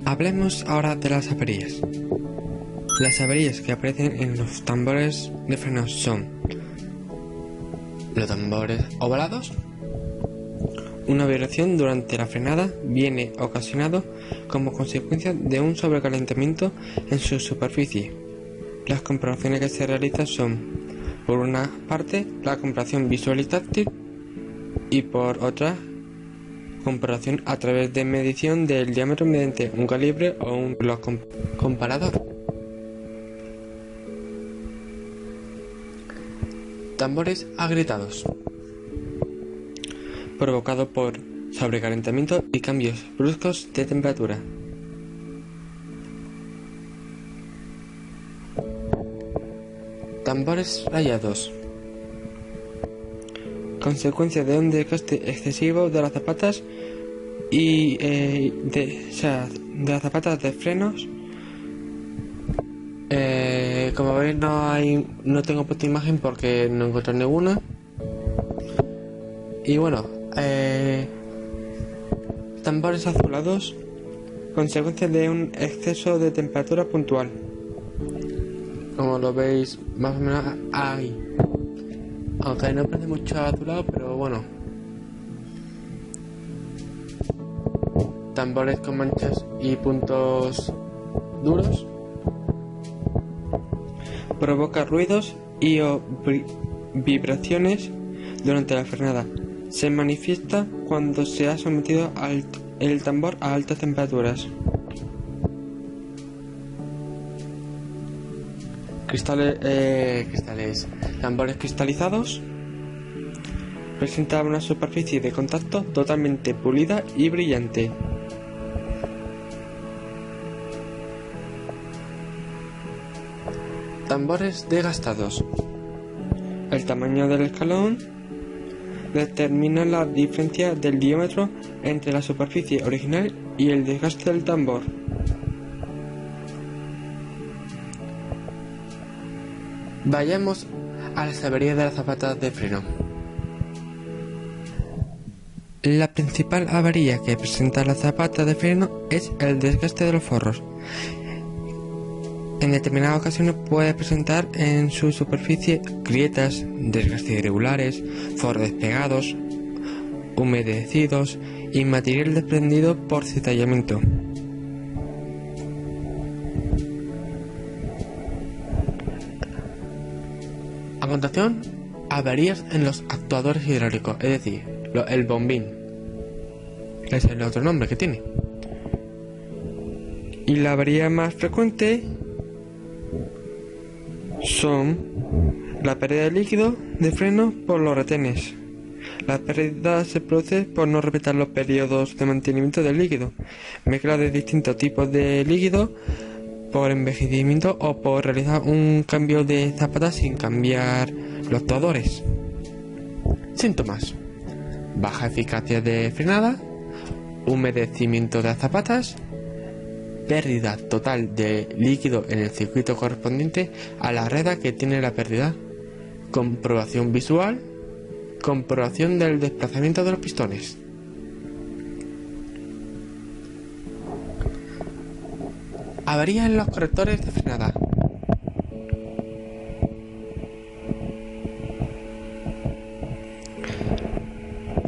Hablemos ahora de las averías. Las averías que aparecen en los tambores de frenos son los tambores ovalados. Una vibración durante la frenada viene ocasionado como consecuencia de un sobrecalentamiento en su superficie. Las comparaciones que se realizan son, por una parte, la comparación visual y táctil, y por otra, comparación a través de medición del diámetro mediante un calibre o un reloj comparador. Tambores agrietados, provocado por sobrecalentamiento y cambios bruscos de temperatura. Tambores rayados, consecuencia de un desgaste excesivo de las zapatas y de las zapatas de frenos. Como veis no tengo puesta imagen porque no encuentro ninguna. Y bueno, tambores azulados, consecuencia de un exceso de temperatura puntual. Como lo veis más o menos ahí, aunque no parece mucho azulado, pero bueno. Tambores con manchas y puntos duros, provoca ruidos y o vibraciones durante la frenada. Se manifiesta cuando se ha sometido el tambor a altas temperaturas. Tambores cristalizados. Presenta una superficie de contacto totalmente pulida y brillante. Tambores desgastados. El tamaño del escalón determina la diferencia del diámetro entre la superficie original y el desgaste del tambor. Vayamos a las averías de las zapatas de freno. La principal avería que presenta la zapata de freno es el desgaste de los forros. En determinadas ocasiones puede presentar en su superficie grietas, desgastes irregulares, forros despegados, humedecidos y material desprendido por cizallamiento. A continuación, averías en los actuadores hidráulicos, es decir, el bombín. Es el otro nombre que tiene. Y la avería más frecuente son la pérdida de líquido de freno por los retenes. La pérdida se produce por no respetar los periodos de mantenimiento del líquido, mezcla de distintos tipos de líquido, por envejecimiento o por realizar un cambio de zapatas sin cambiar los actuadores. Síntomas: baja eficacia de frenada, humedecimiento de las zapatas, pérdida total de líquido en el circuito correspondiente a la rueda que tiene la pérdida, comprobación visual, comprobación del desplazamiento de los pistones. Avería en los correctores de frenada.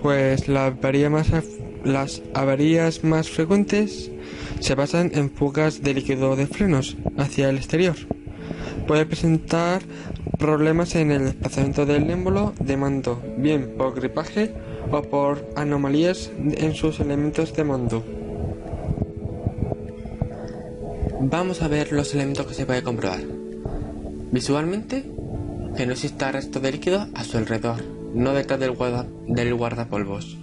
Pues las averías más frecuentes se basan en fugas de líquido de frenos hacia el exterior. Puede presentar problemas en el desplazamiento del émbolo de mando, bien por gripaje o por anomalías en sus elementos de mando. Vamos a ver los elementos que se puede comprobar. Visualmente, que no exista resto de líquido a su alrededor, no detrás del guardapolvos.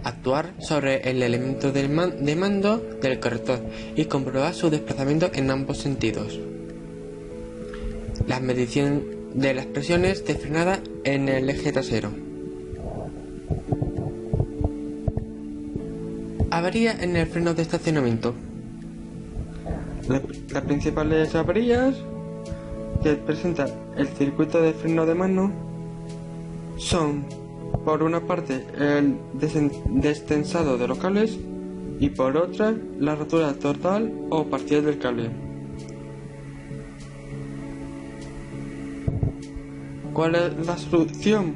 Actuar sobre el elemento de mando del corrector y comprobar su desplazamiento en ambos sentidos. La medición de las presiones de frenada en el eje trasero. Avería en el freno de estacionamiento. Las principales averías que presenta el circuito de freno de mano son, por una parte, el destensado de los cables, y por otra la rotura total o parcial del cable. ¿Cuál es la solución?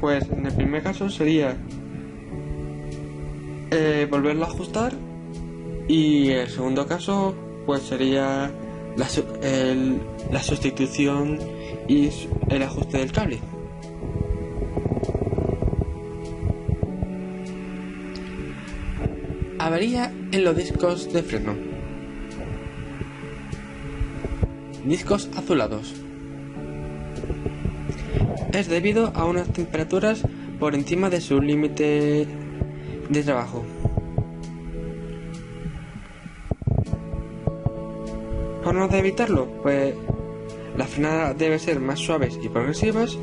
Pues en el primer caso sería volverlo a ajustar, y el segundo caso pues sería la sustitución y el ajuste del cable. Avería en los discos de freno. Discos azulados. Es debido a unas temperaturas por encima de su límite de trabajo. Formas de evitarlo, pues las frenadas deben ser más suaves y progresivas,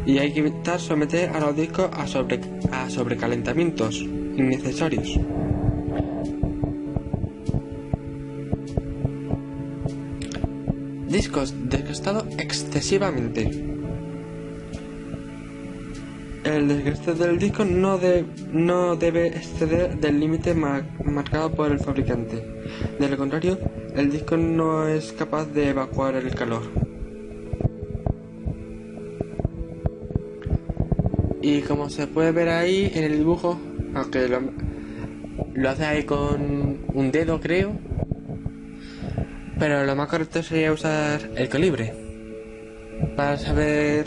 y hay que evitar someter a los discos a sobrecalentamientos innecesarios. Discos desgastados excesivamente. El desgaste del disco no debe exceder del límite marcado por el fabricante. De lo contrario, el disco no es capaz de evacuar el calor. Y como se puede ver ahí en el dibujo, aunque lo hace ahí con un dedo, creo, pero lo más correcto sería usar el calibre para saber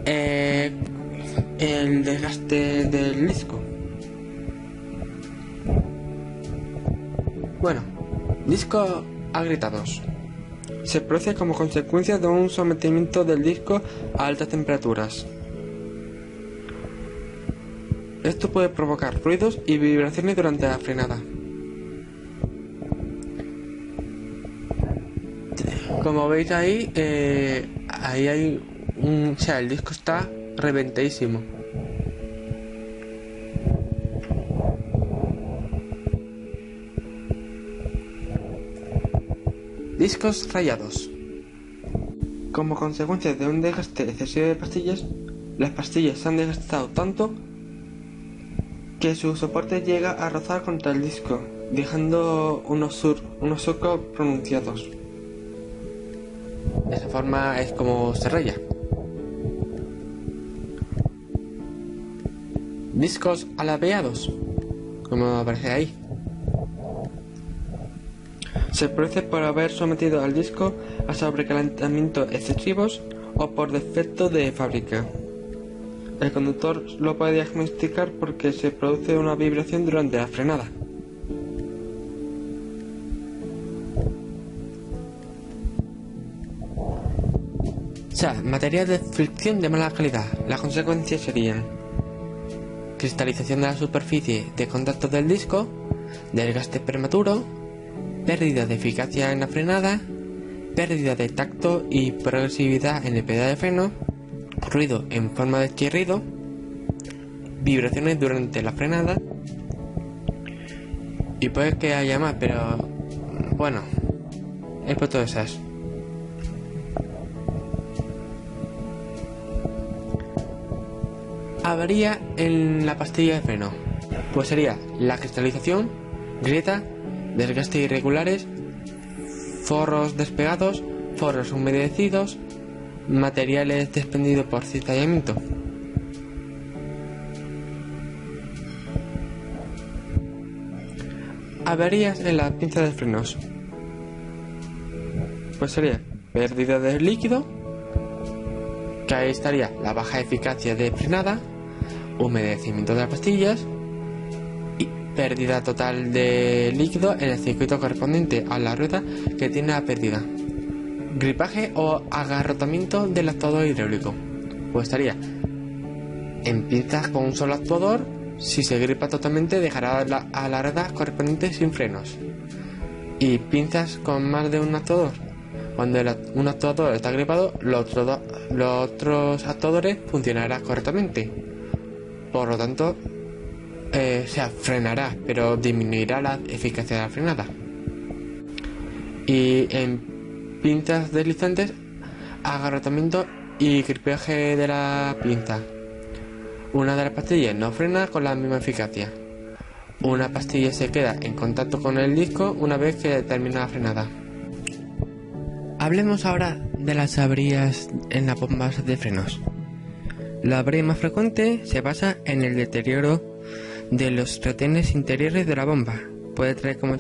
el desgaste del disco. Bueno, discos agrietados. Se produce como consecuencia de un sometimiento del disco a altas temperaturas. Esto puede provocar ruidos y vibraciones durante la frenada. Como veis ahí, ahí hay o sea, el disco está reventadísimo. Discos rayados. Como consecuencia de un desgaste excesivo de pastillas, las pastillas se han desgastado tanto que su soporte llega a rozar contra el disco, dejando unos surcos pronunciados. De esa forma es como se raya. Discos alabeados, como aparece ahí. Se produce por haber sometido al disco a sobrecalentamientos excesivos o por defecto de fábrica. El conductor lo puede diagnosticar porque se produce una vibración durante la frenada. O sea, material de fricción de mala calidad. Las consecuencias serían cristalización de la superficie de contacto del disco, desgaste prematuro, pérdida de eficacia en la frenada, pérdida de tacto y progresividad en el pedal de freno, ruido en forma de chirrido, vibraciones durante la frenada, y puede que haya más, pero bueno, he puesto esas. Avería en la pastilla de freno, pues sería la cristalización, grieta, desgaste irregulares, forros despegados, forros humedecidos, materiales desprendidos por cizallamiento. Averías en la pinza de frenos, pues sería pérdida de líquido, que ahí estaría la baja eficacia de frenada, humedecimiento de las pastillas y pérdida total de líquido en el circuito correspondiente a la rueda que tiene la pérdida. Gripaje o agarrotamiento del actuador hidráulico, pues estaría en pinzas con un solo actuador. Si se gripa totalmente dejará a la rueda correspondiente sin frenos, y pinzas con más de un actuador. Cuando un actuador está gripado, los otros actuadores funcionarán correctamente. Por lo tanto, frenará, pero disminuirá la eficacia de la frenada. Y en pinzas deslizantes, agarrotamiento y gripaje de la pinza. Una de las pastillas no frena con la misma eficacia. Una pastilla se queda en contacto con el disco una vez que termina la frenada. Hablemos ahora de las averías en las bombas de frenos. La avería más frecuente se basa en el deterioro de los retenes interiores de la bomba. Puede traer como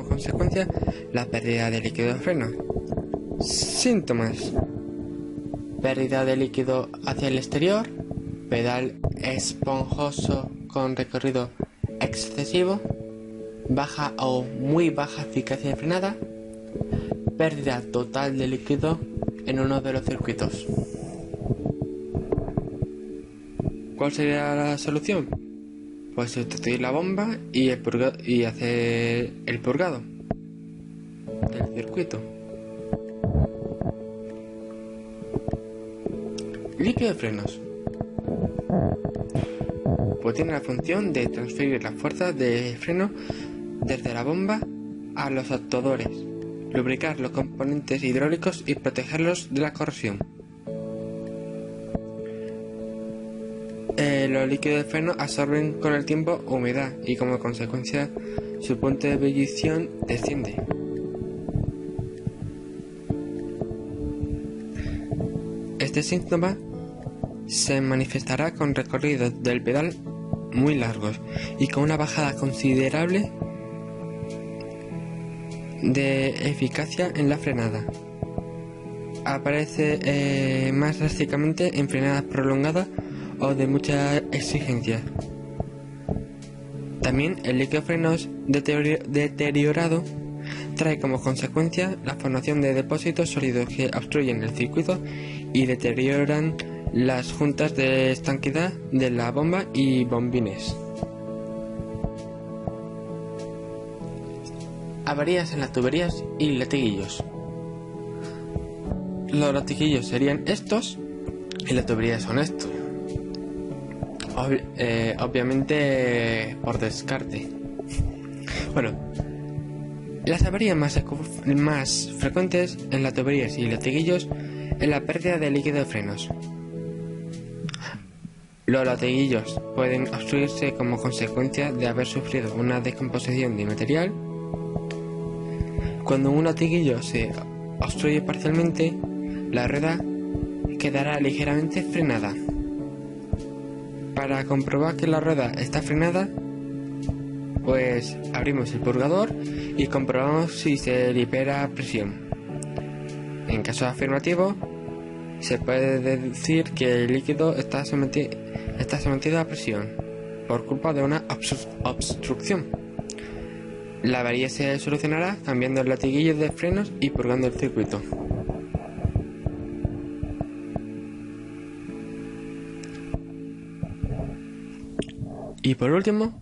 consecuencia la pérdida de líquido de freno. Síntomas: pérdida de líquido hacia el exterior, pedal esponjoso con recorrido excesivo, baja o muy baja eficacia de frenada, pérdida total de líquido en uno de los circuitos. ¿Cuál sería la solución? Pues sustituir la bomba y hacer el purgado del circuito. Líquido de frenos. Pues tiene la función de transferir la fuerza de freno desde la bomba a los actuadores, lubricar los componentes hidráulicos y protegerlos de la corrosión. Los líquidos de freno absorben con el tiempo humedad y como consecuencia su punto de ebullición desciende. Este síntoma se manifestará con recorridos del pedal muy largos y con una bajada considerable de eficacia en la frenada. Aparece más drásticamente en frenadas prolongadas o de mucha exigencia. También el líquido de frenos deteriorado trae como consecuencia la formación de depósitos sólidos que obstruyen el circuito y deterioran las juntas de estanquidad de la bomba y bombines. Averías en las tuberías y latiguillos. Los latiguillos serían estos y las tuberías son estos. Obviamente por descarte. Bueno, las averías más frecuentes en las tuberías y latiguillos es la pérdida de líquido de frenos. Los latiguillos pueden obstruirse como consecuencia de haber sufrido una descomposición de material. Cuando un latiguillo se obstruye parcialmente, la rueda quedará ligeramente frenada. Para comprobar que la rueda está frenada, pues abrimos el purgador y comprobamos si se libera presión. En caso afirmativo, se puede decir que el líquido está sometido a presión por culpa de una obstrucción. La avería se solucionará cambiando el latiguillo de frenos y purgando el circuito. Y por último,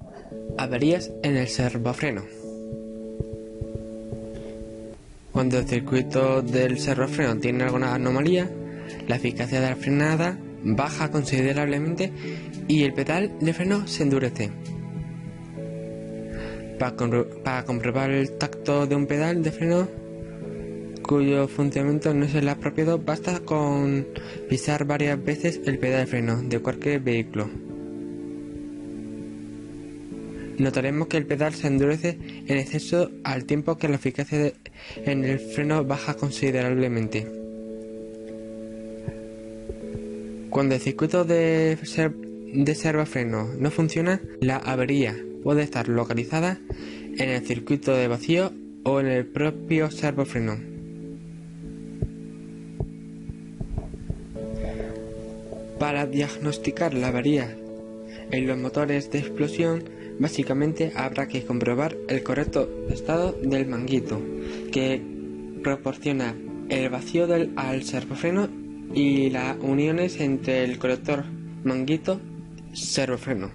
averías en el servofreno. Cuando el circuito del servofreno tiene alguna anomalía, la eficacia de la frenada baja considerablemente y el pedal de freno se endurece. Para comprobar el tacto de un pedal de freno cuyo funcionamiento no es el apropiado, basta con pisar varias veces el pedal de freno de cualquier vehículo. Notaremos que el pedal se endurece en exceso al tiempo que la eficacia en el freno baja considerablemente. Cuando el circuito de servofreno no funciona, la avería puede estar localizada en el circuito de vacío o en el propio servofreno. Para diagnosticar la avería en los motores de explosión, básicamente habrá que comprobar el correcto estado del manguito, que proporciona el vacío al servofreno y las uniones entre el colector manguito-servofreno.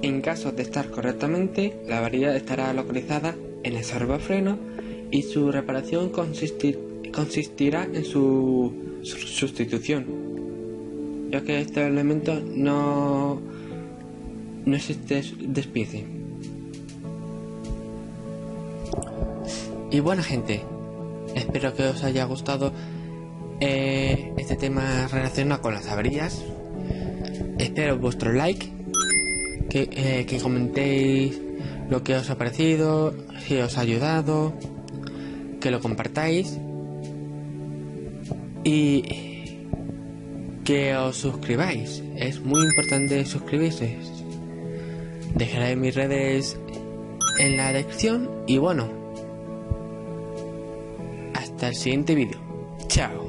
En caso de estar correctamente, la avería estará localizada en el servofreno y su reparación consistirá en su sustitución, ya que este elemento no se despiece. Y bueno, gente, espero que os haya gustado este tema relacionado con las averías. Espero vuestro like que comentéis lo que os ha parecido, si os ha ayudado, que lo compartáis y que os suscribáis. Es muy importante suscribirse. Dejaré mis redes en la descripción y bueno, hasta el siguiente vídeo. Chao.